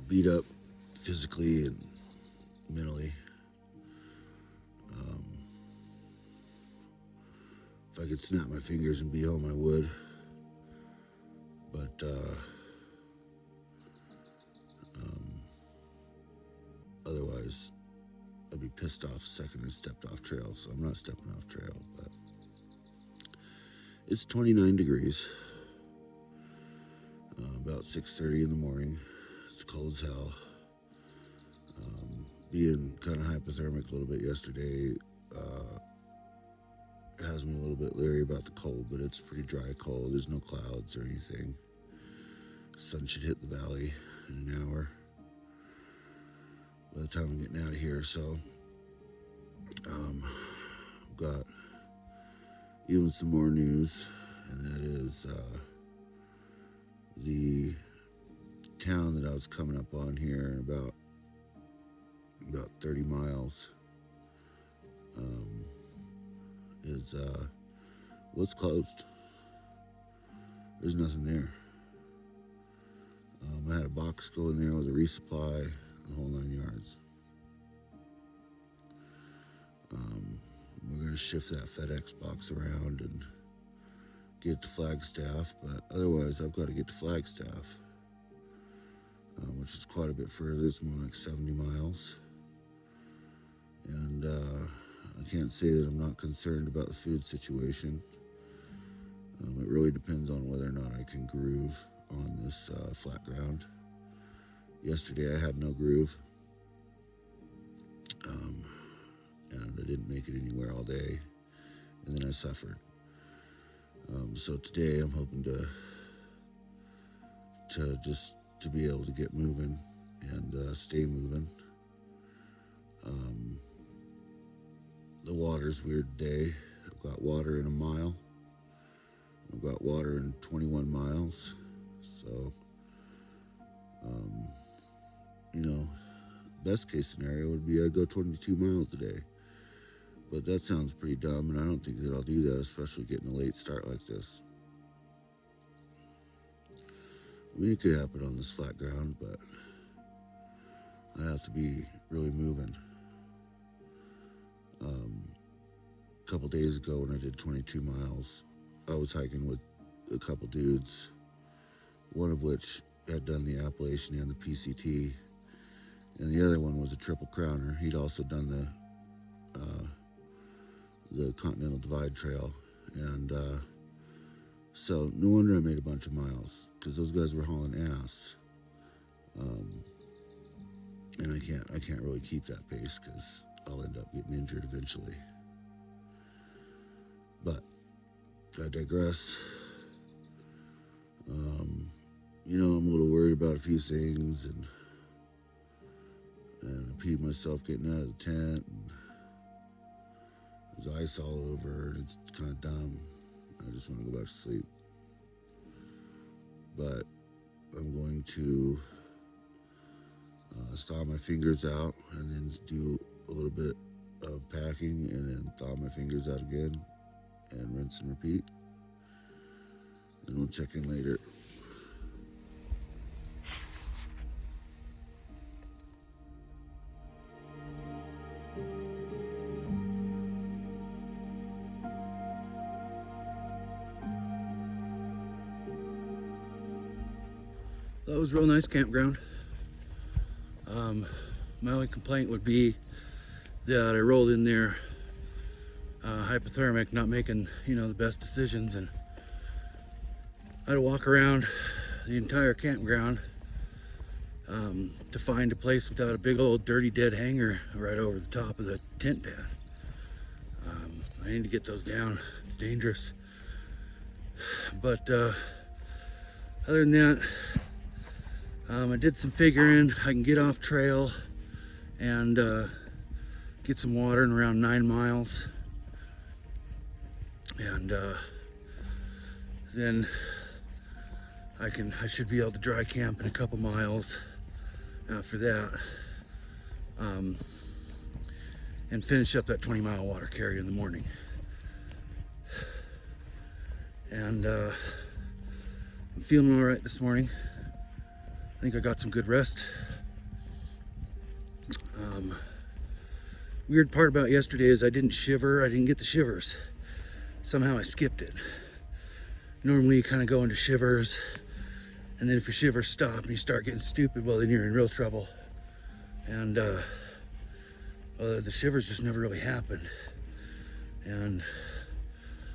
beat up physically and mentally. If I could snap my fingers and be home, I would. But otherwise, I'd be pissed off the second I stepped off trail. So I'm not stepping off trail. But it's 29 degrees. About 6:30 in the morning. It's cold as hell. Being kind of hypothermic a little bit yesterday has me a little bit leery about the cold, but it's pretty dry cold. There's no clouds or anything. Sun should hit the valley in an hour by the time I'm getting out of here. So I've got even some more news, and that is the town that I was coming up on here in about 30 miles is it's closed. There's nothing there. I had a box go in there with a resupply, the whole 9 yards. We're going to shift that FedEx box around and get it to Flagstaff, but otherwise I've got to get to Flagstaff, which is quite a bit further. It's more like 70 miles. And I can't say that I'm not concerned about the food situation. It really depends on whether or not I can groove on this flat ground. Yesterday I had no groove, and I didn't make it anywhere all day, and then I suffered. So today I'm hoping to be able to get moving and stay moving. The water's weird today. I've got water in a mile. I've got water in 21 miles. So, best case scenario would be I'd go 22 miles a day. But that sounds pretty dumb, and I don't think that I'll do that, especially getting a late start like this. I mean, it could happen on this flat ground, but I'd have to be really moving. A couple days ago when I did 22 miles, I was hiking with a couple dudes, one of which had done the Appalachian and the PCT, and the other one was a Triple Crowner. He'd also done the Continental Divide Trail, and so no wonder I made a bunch of miles, because those guys were hauling ass. And I can't really keep that pace, because I'll end up getting injured eventually. But I digress. I'm a little worried about a few things, and I peed myself getting out of the tent, and there's ice all over, and it's kind of dumb. I just want to go back to sleep. But I'm going to thaw my fingers out, and then do a little bit of packing, and then thaw my fingers out again, and rinse and repeat. And we'll check in later. That was a real nice campground. My only complaint would be that I rolled in there hypothermic, not making the best decisions, and I had to walk around the entire campground to find a place without a big old dirty dead hanger right over the top of the tent pad. I need to get those down. It's dangerous. But other than that, I did some figuring. I can get off trail and get some water in around 9 miles, and then I should be able to dry camp in a couple miles after that, and finish up that 20-mile water carry in the morning. And I'm feeling all right this morning. I think I got some good rest. Weird part about yesterday is I didn't shiver. I didn't get the shivers. Somehow I skipped it. Normally you kind of go into shivers, and then if your shivers stop and you start getting stupid, well, then you're in real trouble. And the shivers just never really happened. And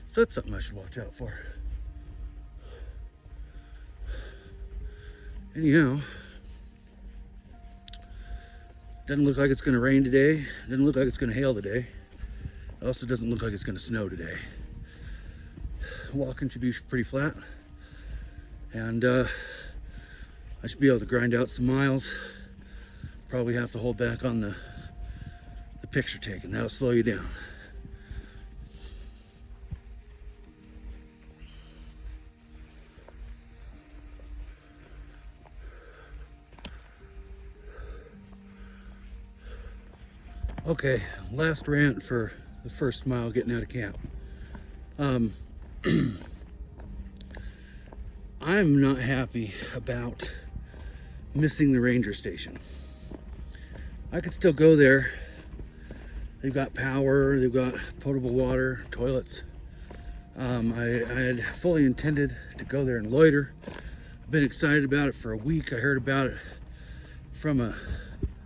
so that's something I should watch out for. Anyhow, doesn't look like it's going to rain today. Doesn't look like it's going to hail today. It also doesn't look like it's going to snow today. Walking should be pretty flat. And I should be able to grind out some miles. Probably have to hold back on the picture taking. That'll slow you down. Okay, last rant for the first mile getting out of camp. I'm not happy about missing the ranger station. I could still go there. They've got power, they've got potable water, toilets. I had fully intended to go there and loiter. I've been excited about it for a week. I heard about it from a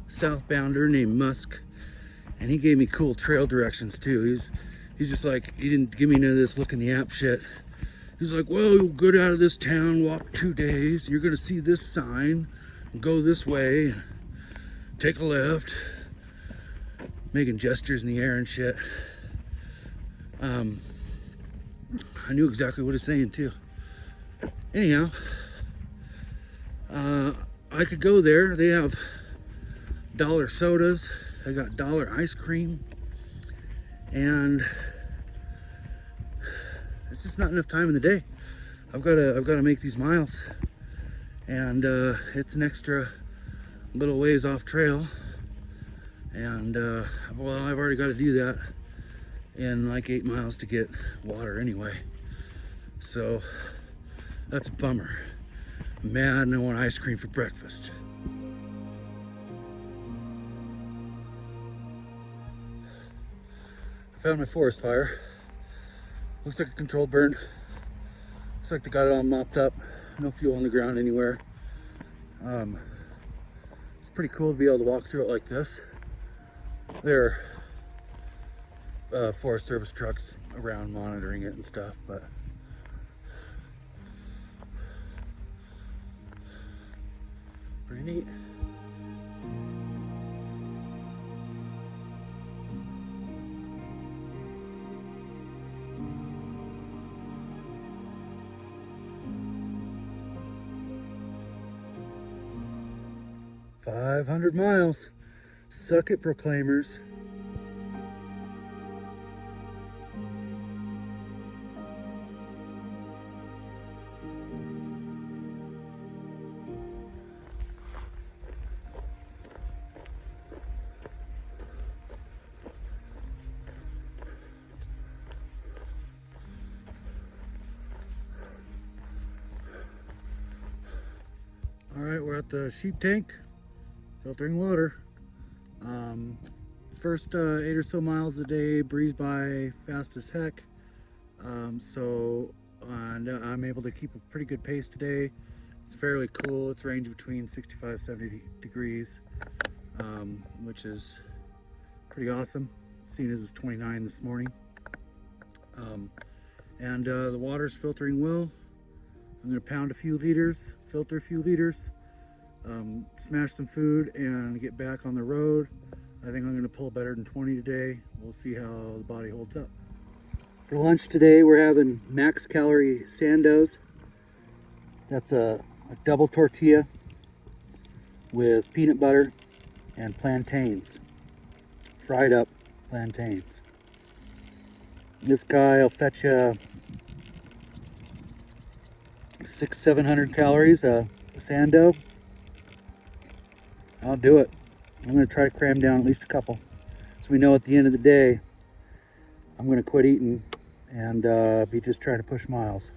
southbounder named Musk, and he gave me cool trail directions too. He's just like, he didn't give me none of this look in the app shit. He's like, well, you'll go out of this town, walk 2 days, you're gonna see this sign, and go this way, and take a left, making gestures in the air and shit. I knew exactly what he's saying too. Anyhow, I could go there. They have dollar sodas. They got dollar ice cream, and it's just not enough time in the day. I've got to make these miles, and it's an extra little ways off trail, and well, I've already got to do that in like 8 miles to get water anyway, so that's a bummer. I'm mad and I want ice cream for breakfast. Found my forest fire. Looks like a controlled burn. Looks like they got it all mopped up. No fuel on the ground anywhere. It's pretty cool to be able to walk through it like this. There are Forest Service trucks around monitoring it and stuff, but pretty neat. $500 miles. Suck it, proclaimers. All right, we're at the sheep tank, filtering water. First 8 or so miles a day, breeze by fast as heck. So I'm able to keep a pretty good pace today. It's fairly cool. It's ranged between 65, 70 degrees, which is pretty awesome, seeing as it's 29 this morning. The water's filtering well. I'm gonna pound a few liters, filter a few liters, smash some food, and get back on the road. I think I'm gonna pull better than 20 today. We'll see how the body holds up. For lunch today, we're having max calorie sandos. That's a double tortilla with peanut butter and plantains, fried up plantains. This guy will fetch you 600-700 calories a sando. I'll do it. I'm going to try to cram down at least a couple, so we know at the end of the day I'm going to quit eating and be just trying to push miles.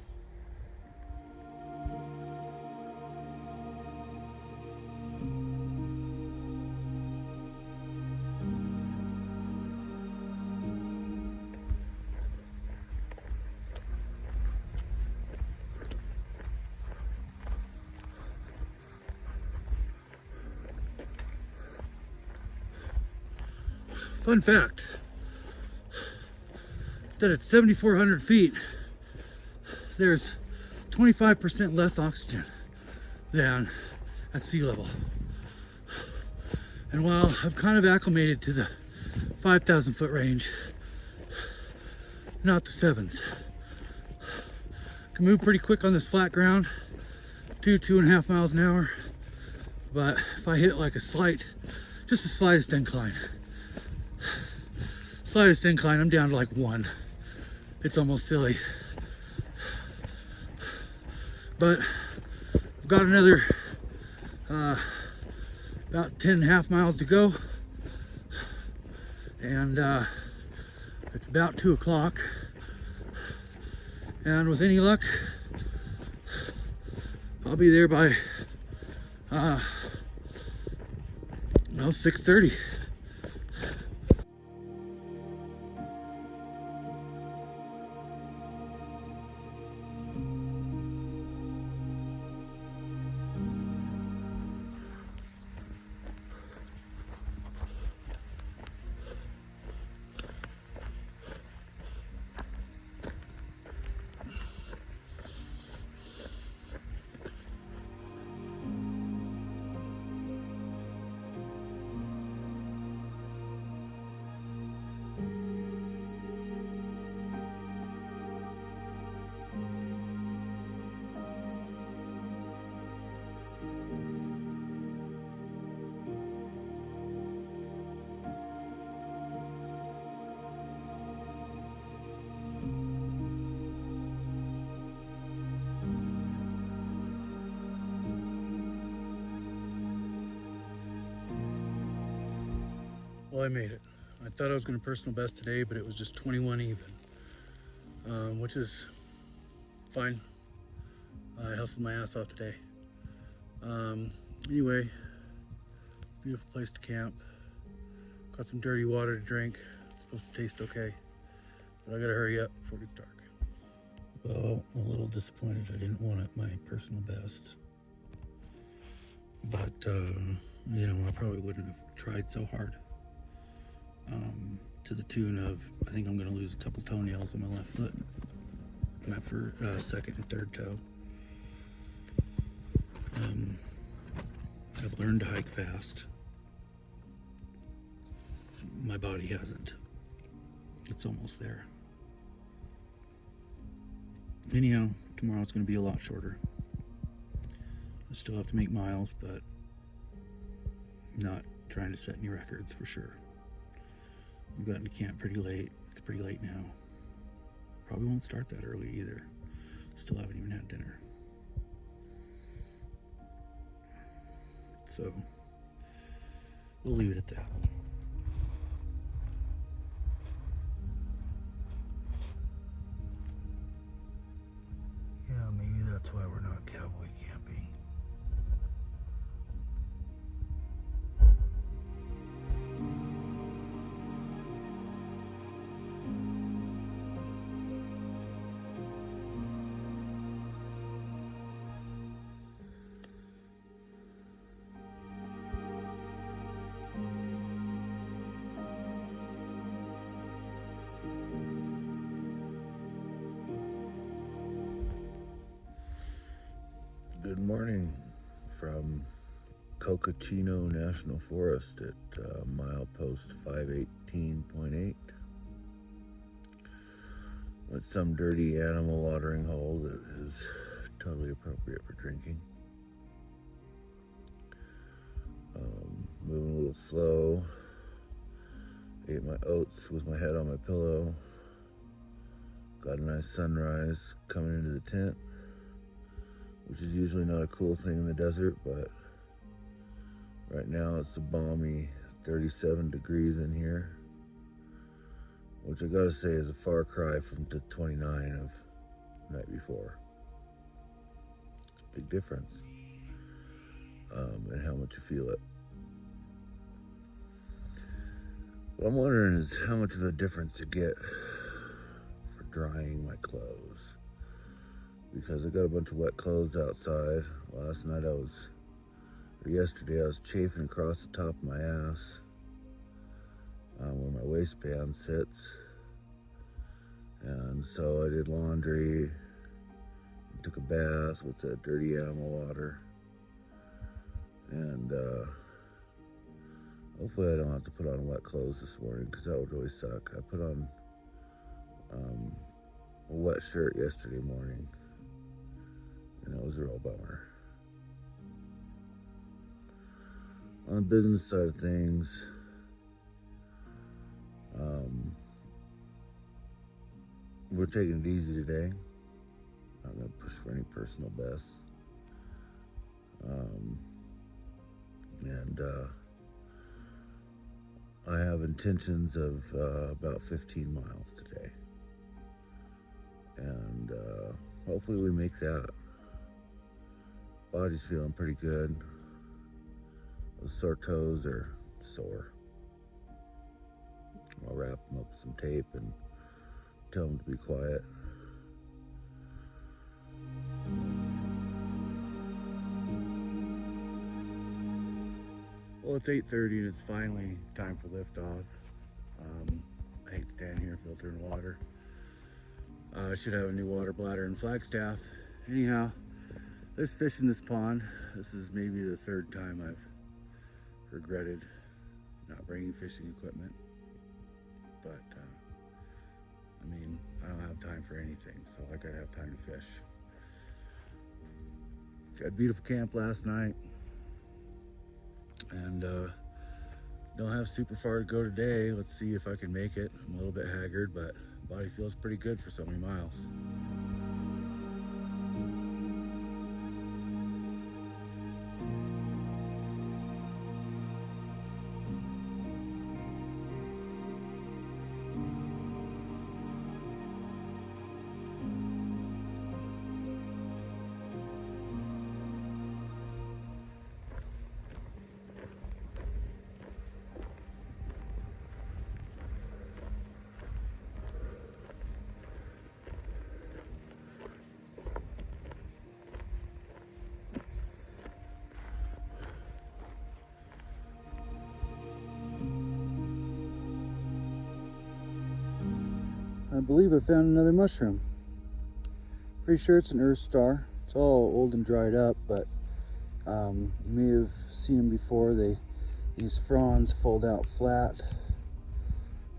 Fun fact, that at 7,400 feet, there's 25% less oxygen than at sea level. And while I've kind of acclimated to the 5,000 foot range, not the sevens. Can move pretty quick on this flat ground, 2.5 miles an hour. But if I hit like just the slightest incline, I'm down to like 1. It's almost silly. But I've got another about 10.5 miles to go, and it's about 2 o'clock, and with any luck I'll be there by 6:30. Well, I made it. I thought I was going to personal best today, but it was just 21 even, which is fine. I hustled my ass off today. Anyway, beautiful place to camp. Got some dirty water to drink. It's supposed to taste okay, but I gotta hurry up before it gets dark. Well, I'm a little disappointed I didn't want it my personal best, but you know, I probably wouldn't have tried so hard. To the tune of, I think I'm going to lose a couple toenails on my left foot, my second and third toe. I've learned to hike fast. My body hasn't. It's almost there. Anyhow, tomorrow's going to be a lot shorter. I still have to make miles, but not trying to set any records for sure. We've gotten to camp pretty late. It's pretty late now. Probably won't start that early either. Still haven't even had dinner. So, we'll leave it at that. Yeah, maybe that's why we're not cowboy camping. Good morning from Cocachino National Forest at milepost 518.8. With some dirty animal watering hole that is totally appropriate for drinking. Moving a little slow. Ate my oats with my head on my pillow. Got a nice sunrise coming into the tent, which is usually not a cool thing in the desert, but right now it's a balmy 37 degrees in here, which I gotta say is a far cry from the 29 of the night before. It's a big difference in how much you feel it. What I'm wondering is how much of a difference you get for drying my clothes. Because I got a bunch of wet clothes outside. Yesterday I was chafing across the top of my ass. where my waistband sits. And so I did laundry, took a bath with the dirty animal water, and hopefully I don't have to put on wet clothes this morning, because that would really suck. I put on a wet shirt yesterday morning, and it was a real bummer. On the business side of things, we're taking it easy today. Not going to push for any personal bests. And I have intentions of about 15 miles today. And hopefully we make that. Body's feeling pretty good. Those sore toes are sore. I'll wrap them up with some tape and tell them to be quiet. Well, it's 8:30 and it's finally time for liftoff. I hate standing here filtering water. I should have a new water bladder and Flagstaff. Anyhow, there's fish in this pond. This is maybe the third time I've regretted not bringing fishing equipment. But, I mean, I don't have time for anything, so I gotta have time to fish. Got a beautiful camp last night. And don't have super far to go today. Let's see if I can make it. I'm a little bit haggard, but body feels pretty good for so many miles. I believe I found another mushroom. Pretty sure it's an earth star. It's all old and dried up, but you may have seen them before. These fronds fold out flat,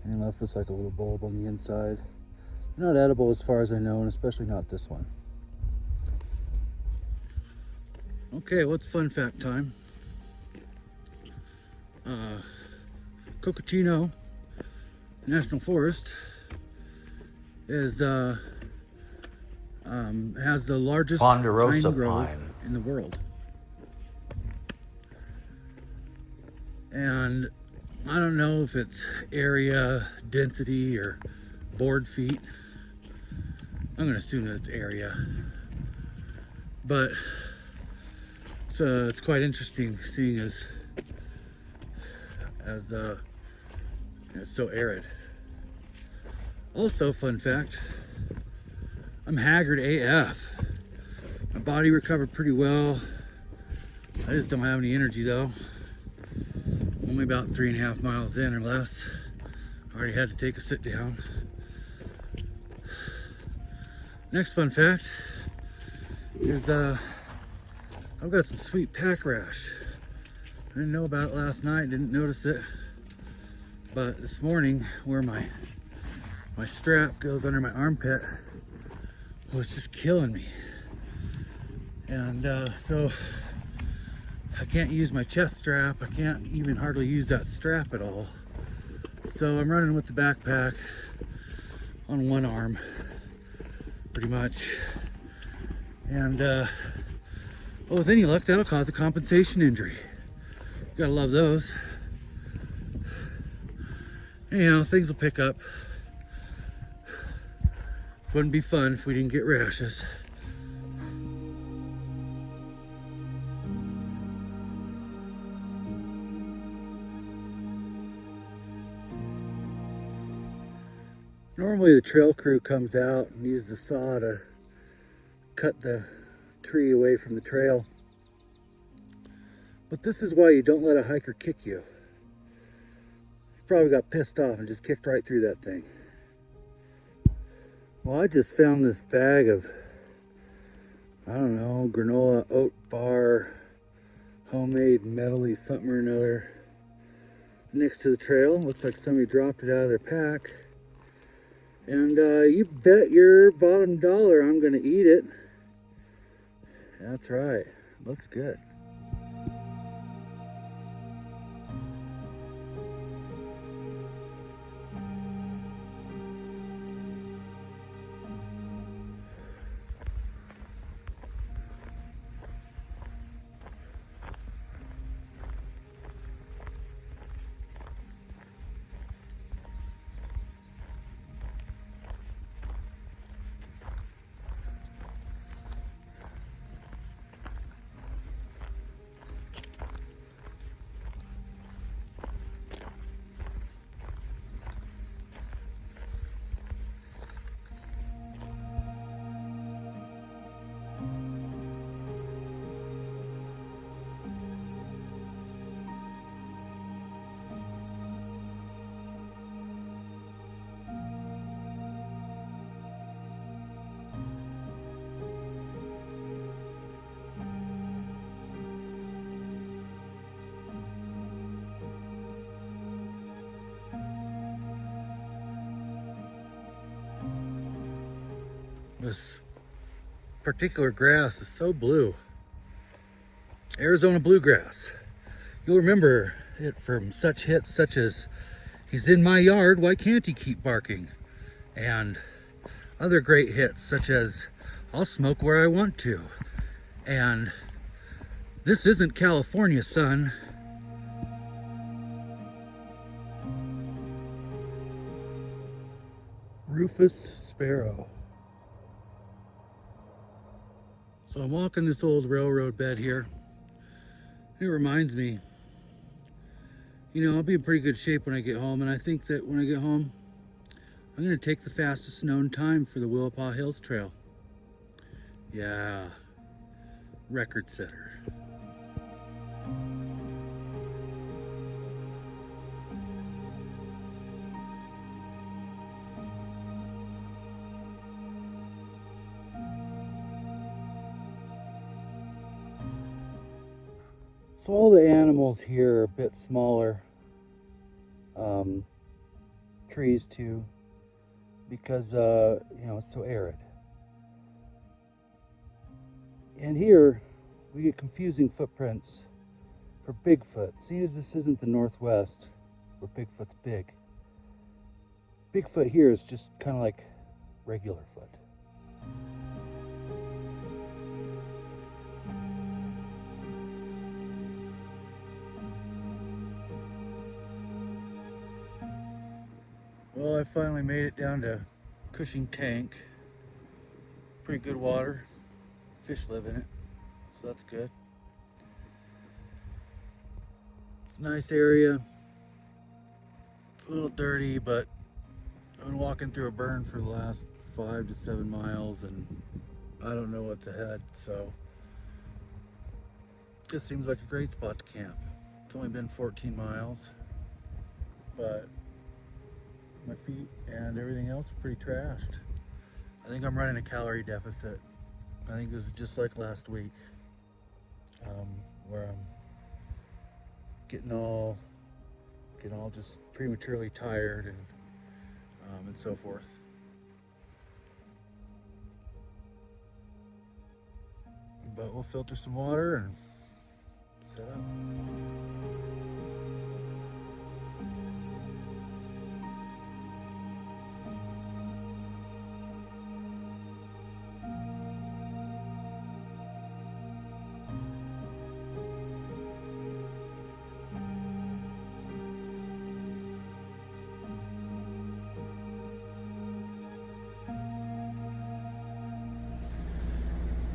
and you're left with like a little bulb on the inside. They're not edible as far as I know, and especially not this one. Okay, what's fun fact time? Cocochino National Forest is has the largest Ponderosa pine grove pine in the world. And I don't know if it's area, density, or board feet. I'm gonna assume that it's area. But it's quite interesting seeing as it's so arid. Also, fun fact, I'm haggard AF. My body recovered pretty well. I just don't have any energy though. Only about 3.5 miles in or less. Already had to take a sit down. Next fun fact is I've got some sweet pack rash. I didn't know about it last night, didn't notice it. But this morning, where my strap goes under my armpit was just killing me. And so I can't use my chest strap. I can't even hardly use that strap at all. So I'm running with the backpack on one arm, pretty much. And well, with any luck, that'll cause a compensation injury. Gotta love those. Anyhow, things will pick up. This wouldn't be fun if we didn't get rashes. Normally the trail crew comes out and uses the saw to cut the tree away from the trail. But this is why you don't let a hiker kick you. probably got pissed off and just kicked right through that thing. Well, I just found this bag of, I don't know, granola oat bar, homemade metally something or another next to the trail. Looks like somebody dropped it out of their pack. And you bet your bottom dollar I'm gonna eat it. That's right, looks good. This particular grass is so blue. Arizona bluegrass. You'll remember it from such hits such as "He's in my yard, why can't he keep barking?" and other great hits such as "I'll smoke where I want to," and "This isn't California, son." Rufous sparrow. So I'm walking this old railroad bed here. It reminds me, you know, I'll be in pretty good shape when I get home, and I think that when I get home, I'm gonna take the fastest known time for the Willapa Hills Trail. Yeah, record setter. So all the animals here are a bit smaller. Trees too, because you know, it's so arid. And here we get confusing footprints for Bigfoot. Seeing as this isn't the Northwest where Bigfoot's big, Bigfoot here is just kind of like regular foot. Well, I finally made it down to Cushing Tank. Pretty good water. Fish live in it, so that's good. It's a nice area. It's a little dirty, but I've been walking through a burn for the last 5 to 7 miles, and I don't know what's ahead, so this seems like a great spot to camp. It's only been 14 miles, but my feet and everything else are pretty trashed. I think I'm running a calorie deficit. I think this is just like last week, where I'm getting all just prematurely tired and so forth. But we'll filter some water and set up.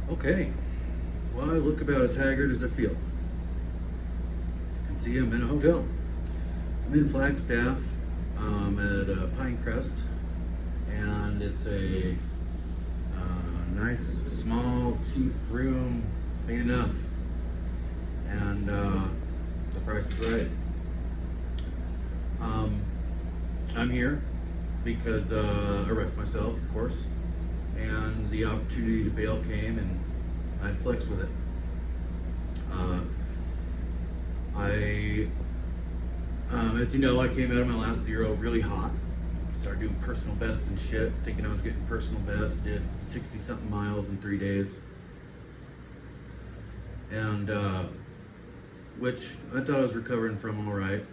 Okay, well, I look about as haggard as I feel. As you can see, I'm in a hotel. I'm in Flagstaff at Pinecrest, and it's a nice, small, cheap room, big enough, and the price is right. I'm here because I wrecked myself, of course, and the opportunity to bail came, and I'd flex with it. As you know, I came out of my last zero really hot. Started doing personal bests and shit, thinking I was getting personal bests. Did 60 something miles in 3 days, and which I thought I was recovering from all right.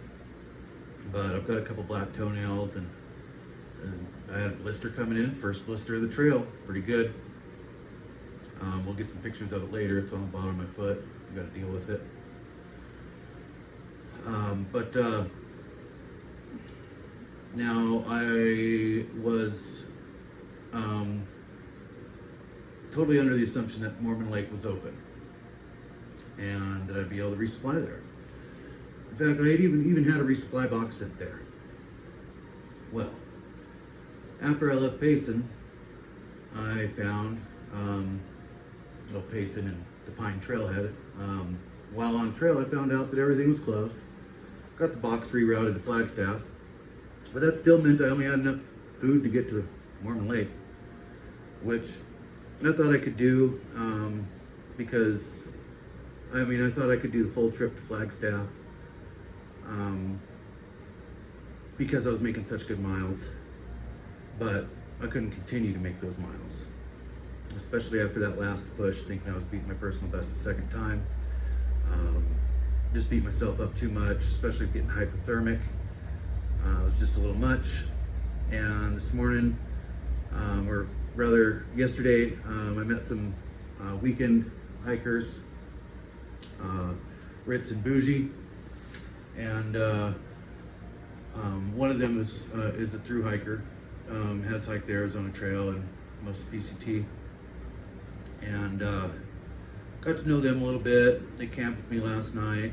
But I've got a couple black toenails, and I had a blister coming in, first blister of the trail, pretty good. We'll get some pictures of it later. It's on the bottom of my foot. I got to deal with it. But now I was totally under the assumption that Mormon Lake was open and that I'd be able to resupply there. In fact, I had even had a resupply box sit there. Well, after I left Payson, I found Payson and the Pine Trailhead. While on trail, I found out that everything was closed. Got the box rerouted to Flagstaff, but that still meant I only had enough food to get to Mormon Lake, which I thought I could do because, I thought I could do the full trip to Flagstaff because I was making such good miles, but I couldn't continue to make those miles, especially after that last push, thinking I was beating my personal best a second time. Just beat myself up too much, especially getting hypothermic. It was just a little much. And this morning, or rather yesterday, I met some weekend hikers, Ritz and Bougie, and one of them is a thru hiker, has hiked the Arizona Trail and most PCT, and got to know them a little bit. They camped with me last night,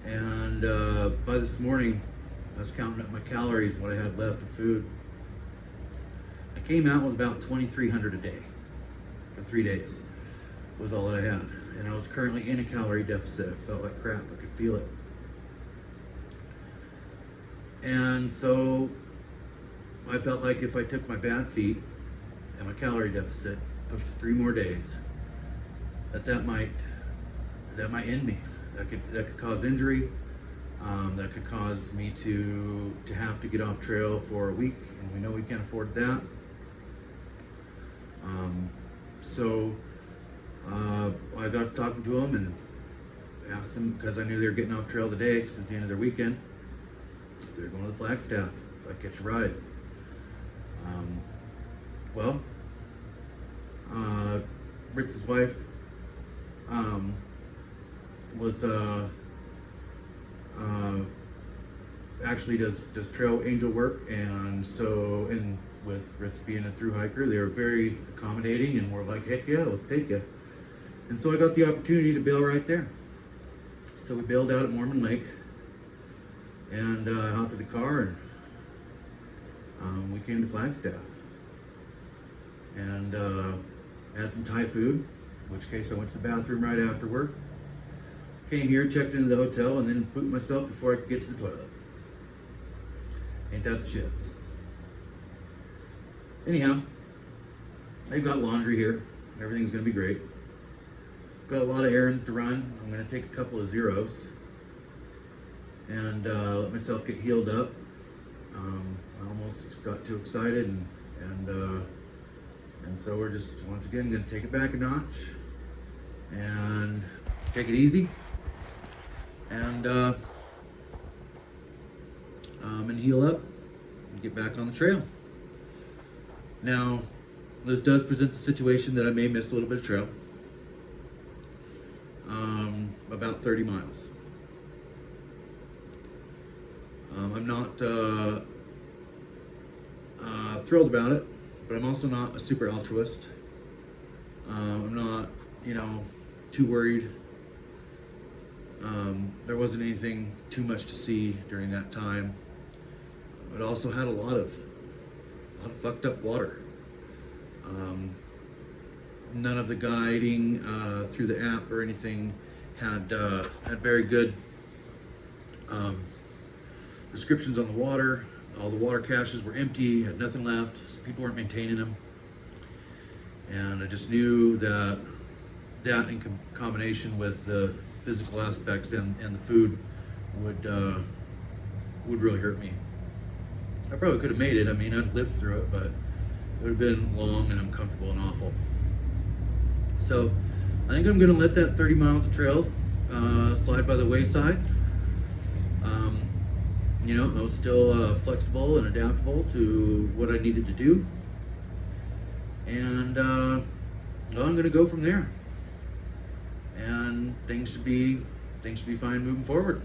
and by this morning, I was counting up my calories, what I had left of food. I came out with about 2,300 a day for 3 days, was all that I had. And I was currently in a calorie deficit. I felt like crap, I could feel it. And so I felt like if I took my bad feet and my calorie deficit, pushed it 3 more days, that might end me. That could cause injury. That could cause me to have to get off trail for a week, and we know we can't afford that. So I got talking to them and asked them, because I knew they were getting off trail today because it's the end of their weekend, if they're going to the Flagstaff, if I catch a ride. Ritz's wife was actually does trail angel work, and so, and with Ritz being a thru hiker, they were very accommodating and were like, heck yeah, let's take you. And so I got the opportunity to bail right there. So we bailed out at Mormon Lake, and I hopped in the car, and we came to Flagstaff, and had some Thai food, in which case I went to the bathroom right after work. Came here, checked into the hotel, and then pooped myself before I could get to the toilet. Ain't that the shits? Anyhow, I've got laundry here. Everything's gonna be great. Got a lot of errands to run. I'm gonna take a couple of zeros and let myself get healed up. I almost got too excited, and so we're just once again gonna take it back a notch and take it easy. And heal up and get back on the trail. Now, this does present the situation that I may miss a little bit of trail. About 30 miles. I'm not thrilled about it, but I'm also not a super altruist. I'm not, too worried. There wasn't anything too much to see during that time. It also had a lot of fucked up water. None of the guiding through the app or anything had very good descriptions on the water. all the water caches were empty, had nothing left, so people weren't maintaining them. And I just knew that in combination with the physical aspects and the food would really hurt me. I probably could have made it. I mean, I'd lived through it, but it would have been long and uncomfortable and awful. So I think I'm gonna let that 30 miles of trail slide by the wayside. You know, I was still flexible and adaptable to what I needed to do. And well, I'm gonna go from there. And things should be fine moving forward.